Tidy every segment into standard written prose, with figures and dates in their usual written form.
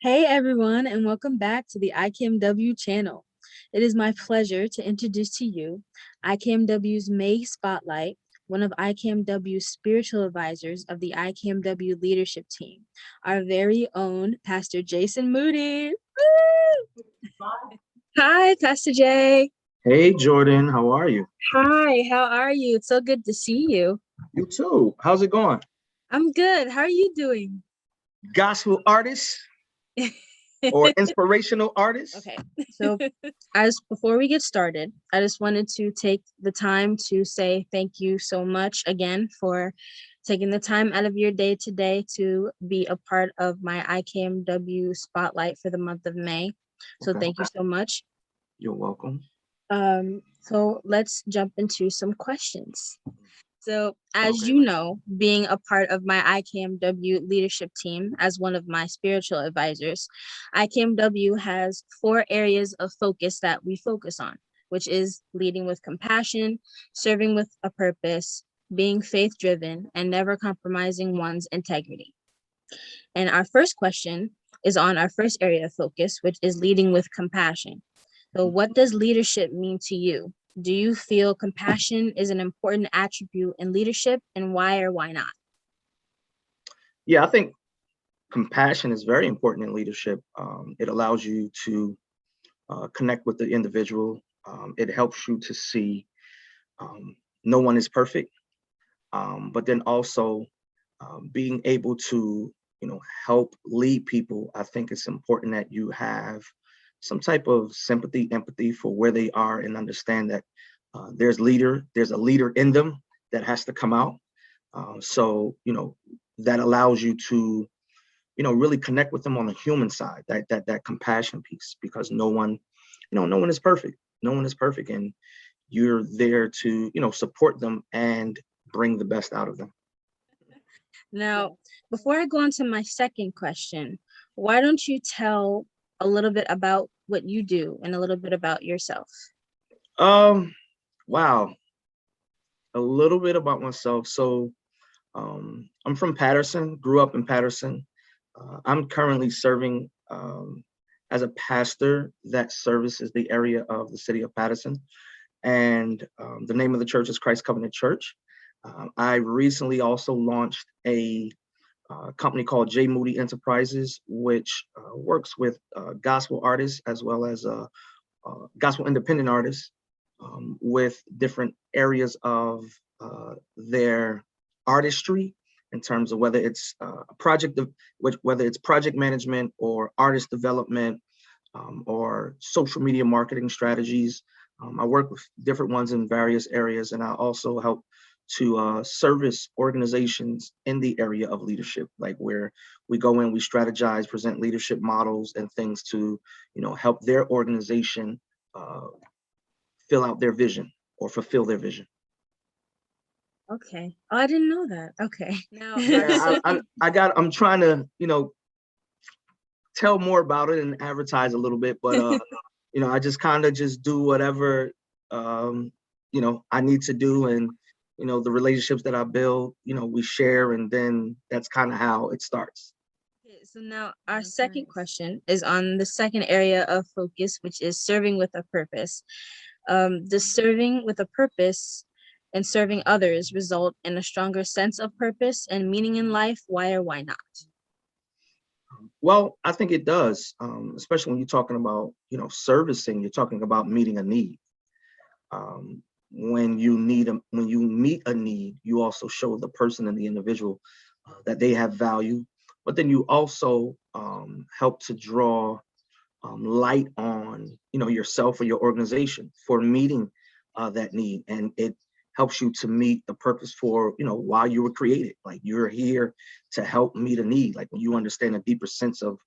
Hey everyone, and welcome back to the IKMW channel. It is my pleasure to introduce to you IKMW's May Spotlight, one of IKMW's spiritual advisors of the IKMW leadership team, our very own Pastor Jason Moody. Woo! Hi, Pastor Jay. Hey, Jordan, how are you? Hi, how are you? It's so good to see you. You too. How's it going? I'm good. How are you doing? Gospel artist or inspirational artist? Okay, so before we get started, I just wanted to take the time to say thank you so much again for taking the time out of your day today to be a part of my IKMW spotlight for the month of May. So Okay, thank you so much. you're welcome. So let's jump into some questions. So, as Okay. you know, being a part of my IKMW leadership team as one of my spiritual advisors, IKMW has 4 areas of focus that we focus on, which is leading with compassion, serving with a purpose, being faith-driven, and never compromising one's integrity. And our first question is on our first area of focus, which is leading with compassion. So, what does leadership mean to you? Do you feel compassion is an important attribute in leadership, and why or why not? Yeah, I think compassion is very important in leadership. It allows you to connect with the individual. It helps you to see no one is perfect, but then also being able to, help lead people. I think it's important that you have some type of sympathy, empathy for where they are, and understand that there's a leader in them that has to come out. So that allows you to really connect with them on the human side, that compassion piece, because no one is perfect. No one is perfect, and you're there to support them and bring the best out of them. Now, before I go on to my second question, why don't you tell a little bit about what you do and a little bit about yourself? Um, wow, a little bit about myself. So I'm from Patterson, grew up in Patterson. I'm currently serving as a pastor that services the area of the city of Patterson. And the name of the church is Christ Covenant Church. I recently also launched a company called Moody Enterprises, which works with gospel artists as well as gospel independent artists with different areas of their artistry, in terms of whether it's whether it's project management or artist development, or social media marketing strategies. I work with different ones in various areas, and I also help to service organizations in the area of leadership, like where we go in, we strategize, present leadership models and things to, help their organization fill out their vision or fulfill their vision. Okay. Oh, I didn't know that. Okay. Now, Yeah, I'm trying to, tell more about it and advertise a little bit, but I just kind of just do whatever I need to do, and the relationships that I build, we share, and then that's kind of how it starts. Okay, so now our second question is on the second area of focus, which is serving with a purpose. Does serving with a purpose and serving others result in a stronger sense of purpose and meaning in life? Why or why not? Well, I think it does, especially when you're talking about servicing. You're talking about meeting a need. When you meet a need, you also show the person and the individual that they have value, but then you also help to draw light on yourself or your organization for meeting that need, and it helps you to meet the purpose for why you were created. Like, you're here to help meet a need. Like, when you understand a deeper sense of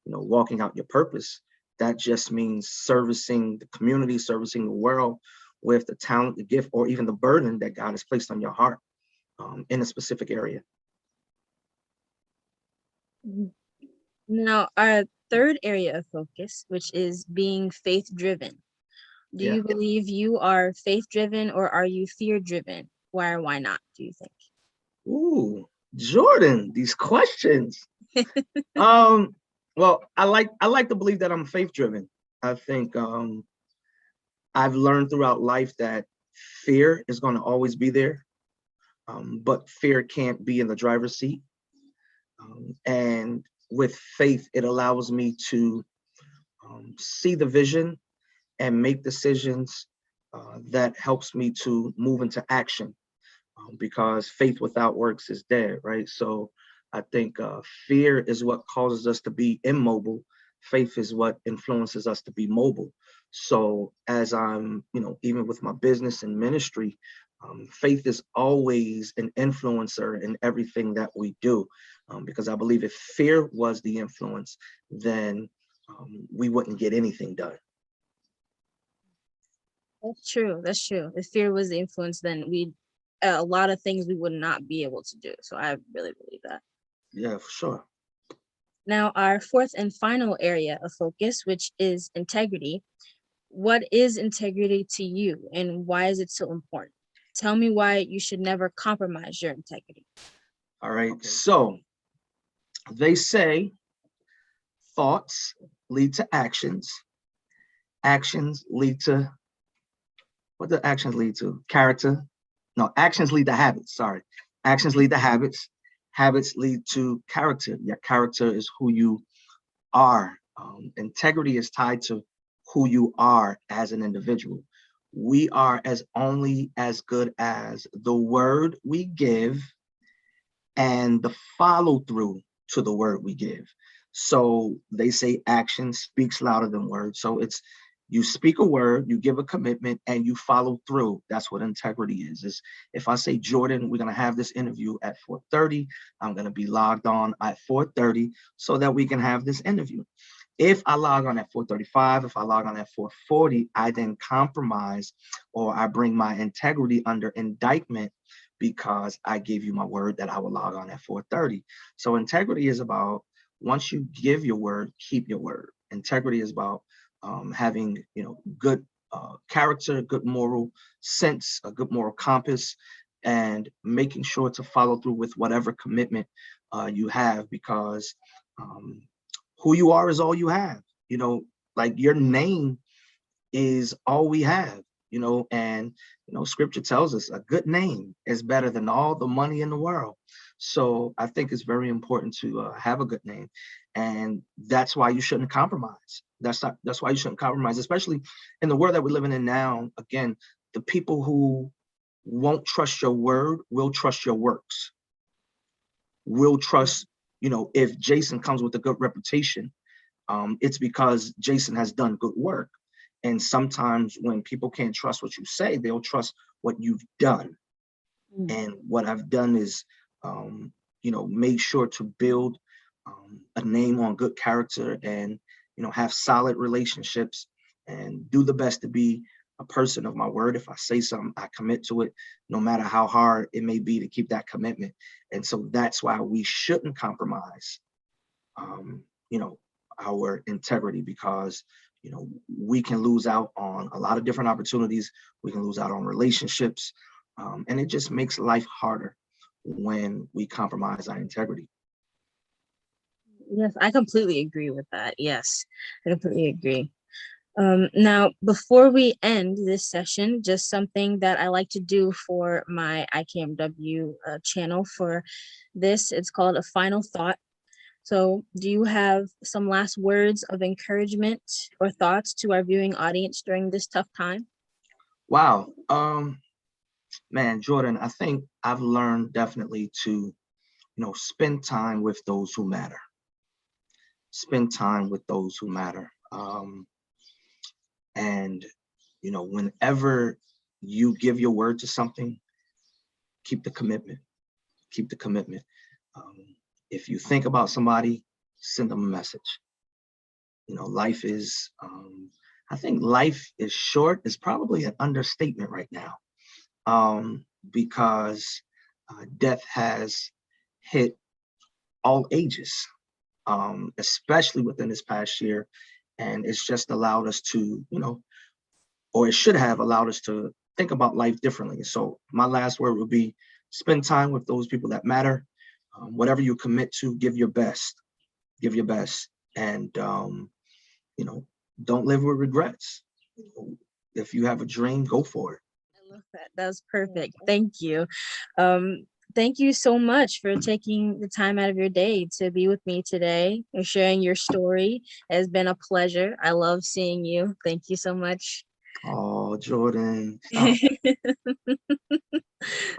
walking out your purpose, that just means servicing the community, servicing the world with the talent, the gift, or even the burden that God has placed on your heart in a specific area. Now, our third area of focus, which is being faith driven. Do Yeah. you believe you are faith driven or are you fear driven? Why or why not, do you think? Ooh, Jordan, these questions. um, Well, I like to believe that I'm faith driven. I think I've learned throughout life that fear is going to always be there, but fear can't be in the driver's seat. And with faith, it allows me to see the vision and make decisions that helps me to move into action, because faith without works is dead, right? So I think fear is what causes us to be immobile. Faith is what influences us to be mobile. So as I'm, even with my business and ministry, faith is always an influencer in everything that we do, because I believe if fear was the influence, then we wouldn't get anything done. That's true. That's true. If fear was the influence, then we a lot of things we would not be able to do. So I really believe that. Yeah, for sure. Now, our fourth and final area of focus, which is integrity. What is integrity to you and why is it so important? Tell me why you should never compromise your integrity. All right. So they say thoughts lead to actions. Actions lead to, what do actions lead to? Character. No, actions lead to habits. Sorry. Actions lead to habits. Habits lead to character. Your character is who you are. Integrity is tied to who you are as an individual. We are as only as good as the word we give and the follow through to the word we give. So they say action speaks louder than words. So it's, you speak a word, you give a commitment, and you follow through. That's what integrity is if I say, Jordan, we're going to have this interview at 4:30, I'm going to be logged on at 4:30 so that we can have this interview. If I log on at 4:35, if I log on at 4:40, I then compromise, or I bring my integrity under indictment because I gave you my word that I will log on at 4:30. So integrity is about, once you give your word, keep your word. Integrity is about having, good character, good moral sense, a good moral compass, and making sure to follow through with whatever commitment you have, because um, who you are is all you have. Like your name is all we have. And scripture tells us a good name is better than all the money in the world. So I think it's very important to have a good name, and that's why you shouldn't compromise. That's why you shouldn't compromise, especially in the world that we're living in now. Again, the people who won't trust your word will trust your works, will trust, if Jason comes with a good reputation, it's because Jason has done good work. And sometimes when people can't trust what you say, they'll trust what you've done. Mm. And what I've done is, made sure to build a name on good character, and, have solid relationships, and do the best to be a person of my word. If I say something, I commit to it, no matter how hard it may be to keep that commitment. And so that's why we shouldn't compromise, um, you know, our integrity, because we can lose out on a lot of different opportunities. We can lose out on relationships, and it just makes life harder when we compromise our integrity. Yes, I completely agree with that. Yes, I completely agree. Now, before we end this session, just something that I like to do for my IKMW channel for this, it's called a final thought. So, do you have some last words of encouragement or thoughts to our viewing audience during this tough time? Wow. Man, Jordan, I think I've learned definitely to, spend time with those who matter. Spend time with those who matter. And, whenever you give your word to something, keep the commitment. Keep the commitment. Um, if you think about somebody, send them a message. Life is, I think life is short is probably an understatement right now, because death has hit all ages, especially within this past year. And it's just allowed us to, or it should have allowed us to think about life differently. So my last word would be, spend time with those people that matter. Whatever you commit to, give your best. Give your best. and you know, don't live with regrets. If you have a dream, go for it. I love that. That was perfect. Thank you. Um, thank you so much for taking the time out of your day to be with me today and sharing your story. It has been a pleasure. I love seeing you. Thank you so much. Oh, Jordan, stop. Thank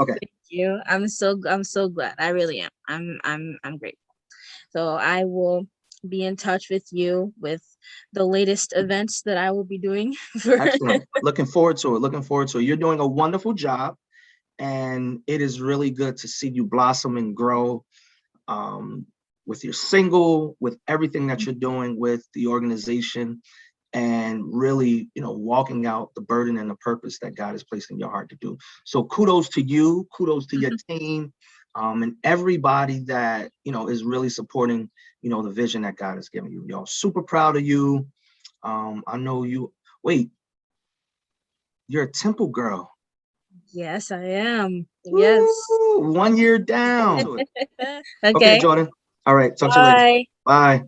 Okay, you. I'm so glad. I really am. I'm grateful. So I will be in touch with you with the latest events that I will be doing for excellent. Looking forward to it. Looking forward to it. You're doing a wonderful job, and it is really good to see you blossom and grow, um, with your single, with everything that you're doing with the organization, and really, walking out the burden and the purpose that God has placed in your heart to do. So kudos to you, kudos to your team, and everybody that, is really supporting, the vision that God has given you. Y'all super proud of you. I know you, wait, you're a Temple girl. Yes, I am. Yes. Woo, 1 year down. Okay. Okay, Jordan. All right, talk to you later. Bye. Bye.